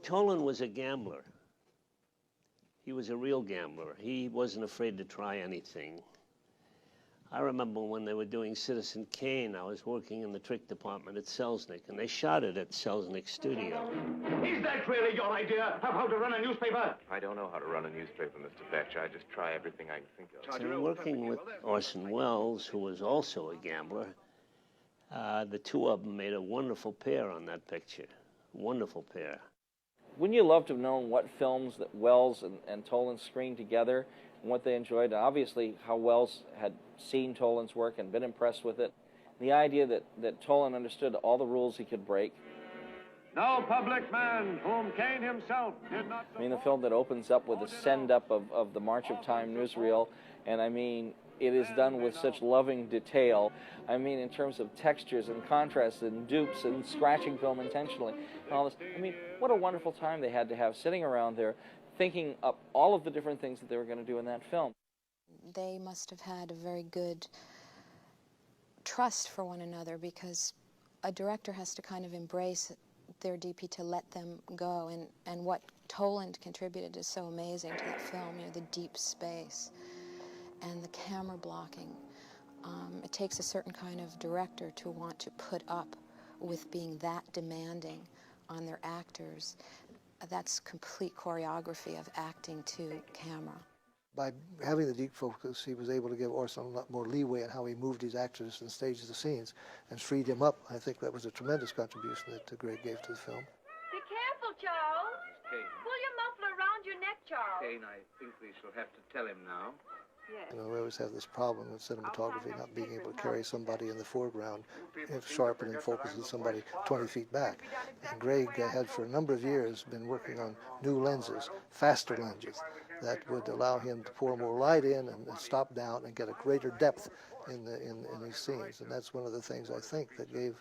Toland was a gambler. He was a real gambler. He wasn't afraid to try anything. I remember when they were doing Citizen Kane, I was working in the trick department at Selznick, and they shot it at Selznick's studio. Is that really your idea of how to run a newspaper? I don't know how to run a newspaper, Mr. Fletcher. I just try everything I can think of. And working with Orson Welles, who was also a gambler, the two of them made a wonderful pair on that picture. Wonderful pair. Wouldn't you love to have known what films that Welles and Toland screened together and what they enjoyed? And obviously, how Welles had seen Toland's work and been impressed with it. The idea that Toland understood all the rules he could break. No public man whom Kane himself did not... I mean, the film that opens up with a send-up of the March of Time newsreel, and I mean, it is done with such loving detail. I mean, in terms of textures and contrasts and dupes and scratching film intentionally and all this. I mean, what a wonderful time they had to have sitting around there thinking up all of the different things that they were going to do in that film. They must have had a very good trust for one another, because a director has to kind of embrace their DP to let them go, and what Toland contributed is so amazing to that film, you know, the deep space and the camera blocking. It takes a certain kind of director to want to put up with being that demanding on their actors. That's complete choreography of acting to camera. By having the deep focus, he was able to give Orson a lot more leeway in how he moved his actors and staged the scenes and freed him up. I think that was a tremendous contribution that Greg gave to the film. Be careful, Charles. Kane. Pull your muffler around your neck, Charles. Kane, I think we shall have to tell him now. Yes. You know, we always have this problem with cinematography not being able to carry somebody in the foreground, sharpen and focus with somebody 20 feet back. And Greg had for a number of years been working on new lenses, faster lenses, that would allow him to pour more light in and stop down and get a greater depth in these scenes. And that's one of the things I think that gave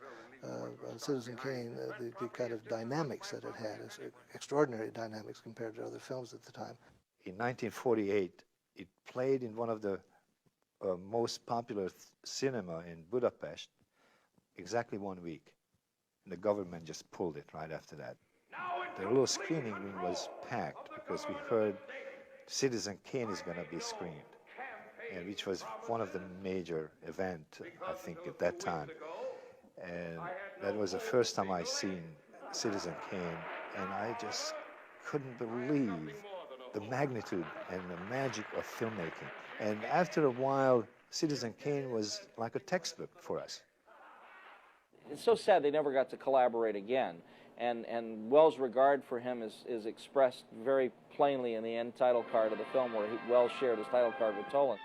Citizen Kane the kind of dynamics that it had, extraordinary dynamics compared to other films at the time. In 1948, it played in one of the most popular cinema in Budapest exactly 1 week. And the government just pulled it right after that. The little screening room was packed because we heard Citizen Kane is going to be screened, and which was one of the major events, I think, at that time. And that was the first time I seen Citizen Kane, and I just couldn't believe the magnitude and the magic of filmmaking. And after a while, Citizen Kane was like a textbook for us. It's so sad they never got to collaborate again. And Welles' regard for him is expressed very plainly in the end title card of the film, where Welles shared his title card with Toland.